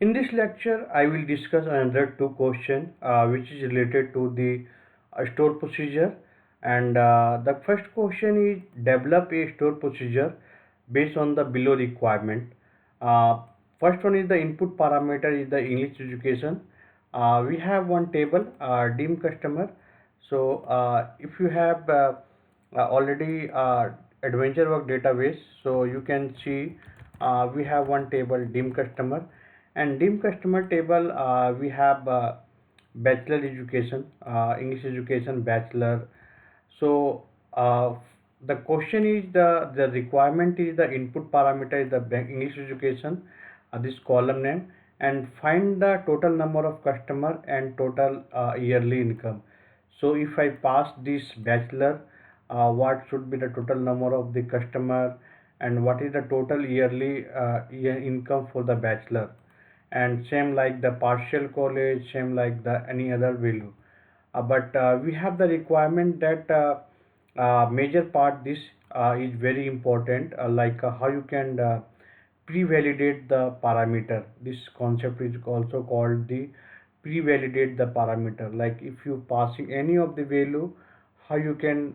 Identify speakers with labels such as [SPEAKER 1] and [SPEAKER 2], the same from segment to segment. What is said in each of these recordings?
[SPEAKER 1] In this lecture, I will discuss another two questions which is related to the store procedure. And the first question is develop a store procedure based on the below requirement. Uh, First one is the input parameter is the English education. We have one table, dim customer. So if you have already adventure work database, so you can see we have one table dim customer, and dim customer table we have bachelor education, English education bachelor. So the question is the requirement is the input parameter is the English education, this column name, and find the total number of customer and total yearly income. So if I pass this bachelor, what should be the total number of the customer and what is the total yearly year income for the bachelor, and same like the partial college, same like the any other value. But we have the requirement that major part this is very important, like how you can pre-validate the parameter. This concept is also called the pre-validate the parameter. Like if you passing any of the value, how you can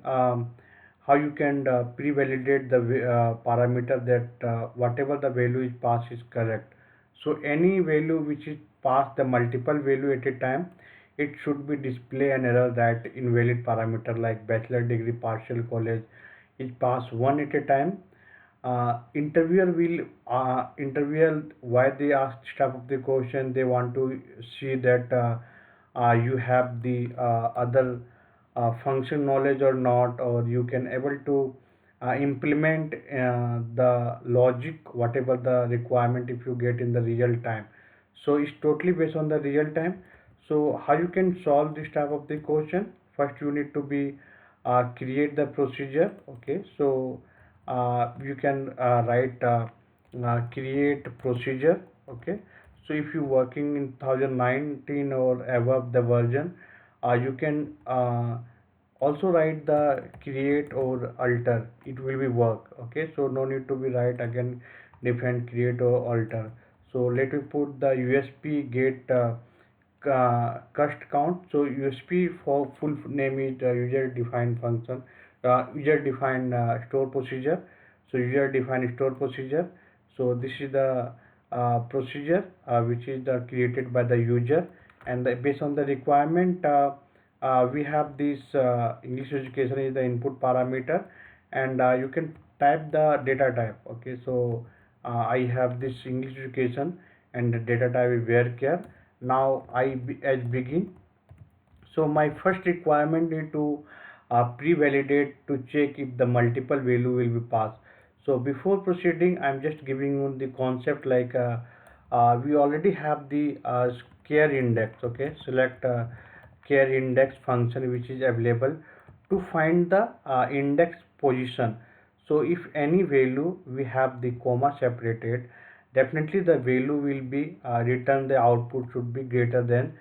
[SPEAKER 1] pre-validate the parameter that whatever the value is passed is correct. So any value which is passed the multiple value at a time, it should be display an error that invalid parameter like bachelor degree partial college is passed one at a time. Interviewer will interviewer why they ask type of the question, they want to see that you have the other function knowledge or not, or you can able to implement the logic whatever the requirement if you get in the real time. So it's totally based on the real time. So how you can solve this type of the question? First you need to be create the procedure. Okay, so you can write create procedure. Okay, so if you working in 2019 or above the version, you can also write the create or alter, it will be work. Okay, so no need to be write again different create or alter. So let me put the USP get cust count. So USP for full name is user defined function, user defined store procedure. So user defined store procedure. So this is the procedure which is created by the user, and based on the requirement we have this English education is the input parameter, and you can type the data type. Okay, so I have this English education and the data type is varchar. Now as begin. So my first requirement is to pre-validate to check if the multiple value will be passed. So before proceeding, I'm just giving you the concept like we already have the care index. Okay, select care index function which is available to find the index position. So if any value we have the comma separated, definitely the value will be return the output should be greater than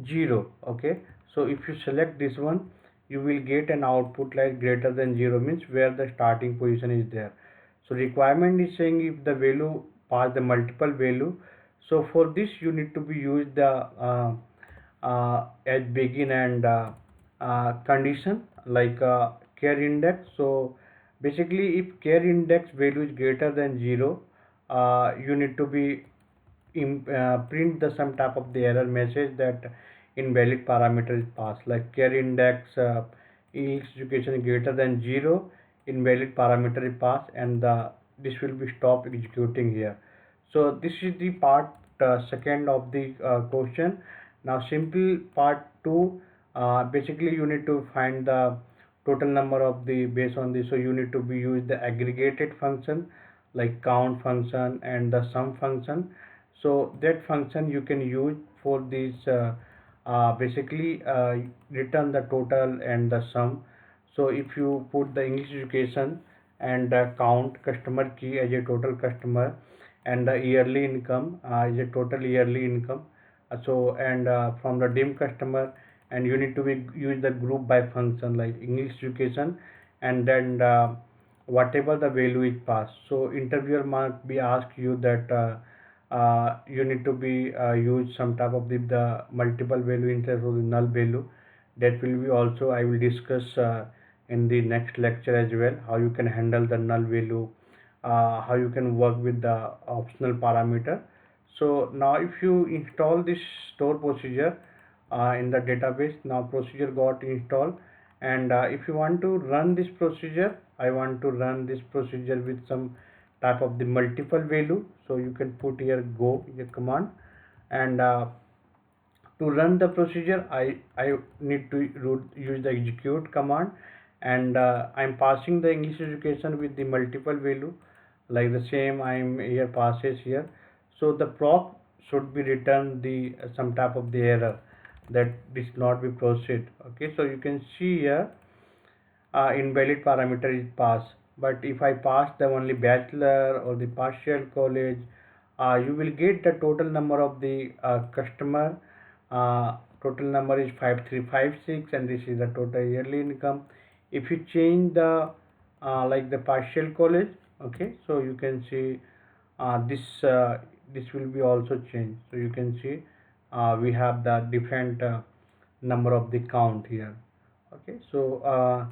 [SPEAKER 1] 0. Okay, so if you select this one, you will get an output like greater than 0 means where the starting position is there. So requirement is saying if the value pass the multiple value. So for this you need to be use the as begin and condition like care index. So basically if care index value is greater than 0, you need to be print the some type of the error message that invalid parameter is passed, like care index English education greater than 0, invalid parameter is passed, and this will be stop executing here. So this is the part second of the question. Now simple part 2, basically you need to find the total number of the based on this. So you need to be use the aggregated function like count function and the sum function. So that function you can use for this basically return the total and the sum. So if you put the English education and count customer key as a total customer, and the yearly income is a total yearly income. So and from the dim customer, and you need to be use the group by function like English education, and then whatever the value is passed. So interviewer might be ask you that you need to be use some type of the multiple value instead of the null value. That will be also I will discuss in the next lecture as well, how you can handle the null value, how you can work with the optional parameter. So now if you install this store procedure in the database, now procedure got installed, and if you want to run this procedure, I want to run this procedure with some type of the multiple value, so you can put here go in the command, and to run the procedure I need to use the execute command, and I'm passing the English education with the multiple value, like the same I'm here passes here. So the proc should be returned the some type of the error that this not be proceed. Okay, so you can see here invalid parameter is passed. But if I pass the only bachelor or the partial college, you will get the total number of the customer. Total number is 5356, and this is the total yearly income. If you change the like the partial college, okay, so you can see this will be also changed. So you can see we have the different number of the count here. Okay, so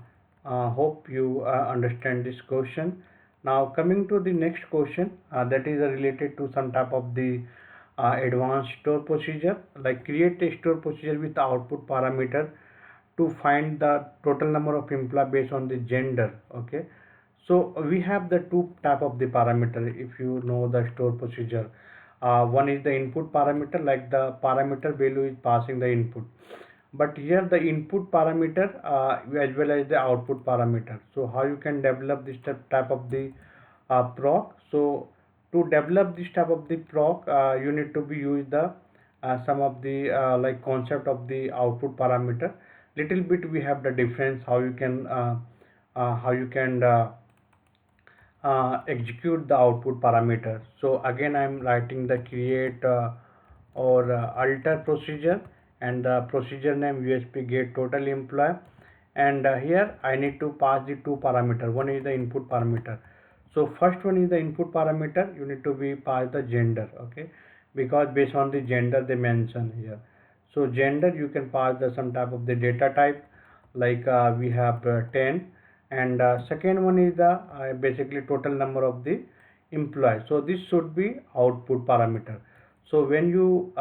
[SPEAKER 1] hope you understand this question. Now coming to the next question, that is related to some type of the advanced store procedure, like create a store procedure with output parameter to find the total number of employee based on the gender. Okay, so we have the two type of the parameter. If you know the store procedure, one is the input parameter, like the parameter value is passing the input, but here the input parameter as well as the output parameter. So how you can develop this type of the proc? So to develop this type of the proc, you need to be use the some of the like concept of the output parameter. Little bit we have the difference how you can execute the output parameter. So again I'm writing the create or alter procedure, and the procedure name USP get total employee, and here I need to pass the two parameter. One is the input parameter. So first one is the input parameter, you need to be pass the gender. Okay, because based on the gender they mention here. So gender you can pass the some type of the data type, like we have 10, and second one is the basically total number of the employees. So this should be output parameter. So when you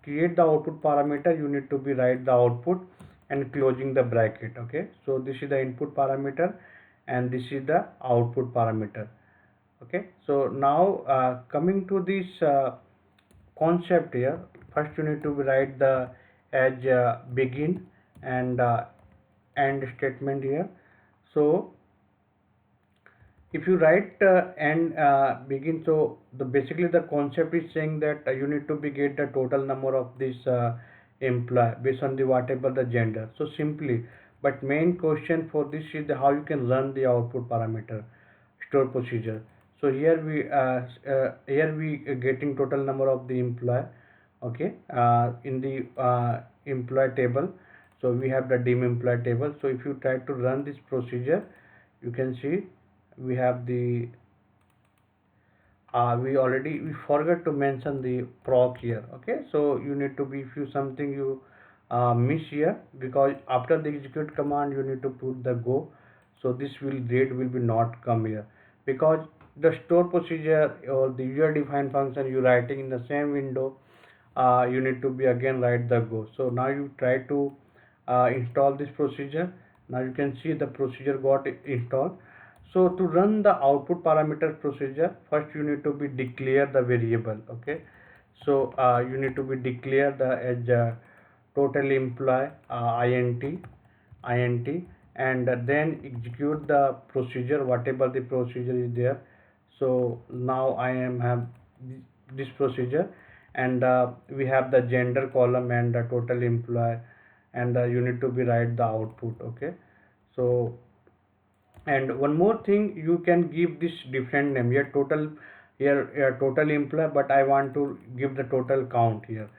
[SPEAKER 1] create the output parameter, you need to be write the output and closing the bracket. Okay, so this is the input parameter and this is the output parameter. Okay, so now coming to this concept here, first you need to write the as begin and end statement here. So if you write and begin, so the basically the concept is saying that you need to be get the total number of this employee based on the whatever the gender. So simply, but main question for this is the how you can run the output parameter store procedure. So here we getting total number of the employee. Okay, in the employee table. So we have the dim employee table. So if you try to run this procedure, you can see we have the we forgot to mention the proc here. Okay, so you need to be, if you something you miss here, because after the execute command you need to put the go. So this will date will be not come here, because the store procedure or the user defined function you writing in the same window, you need to be again write the go. So now you try to install this procedure. Now you can see the procedure got installed. So to run the output parameter procedure, first you need to be declare the variable. Okay, so you need to be declare the as total employee int, and then execute the procedure whatever the procedure is there. So now I am have this procedure, and we have the gender column and the total employee, and you need to be write the output. Okay, so and one more thing, you can give this different name here, total here total employee, but I want to give the total count here.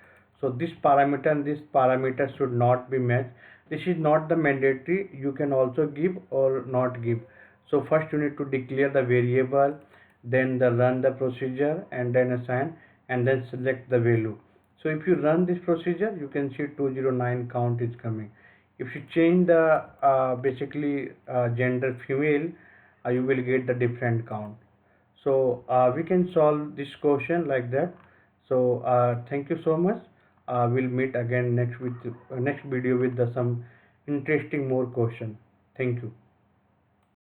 [SPEAKER 1] So this parameter and this parameter should not be matched. This is not the mandatory, you can also give or not give. So first you need to declare the variable, then the run the procedure, and then assign, and then select the value. So if you run this procedure, you can see 209 count is coming. If you change the basically gender female, you will get the different count. So we can solve this question like that. So thank you so much. We'll meet again next with next video with some interesting more question. Thank you.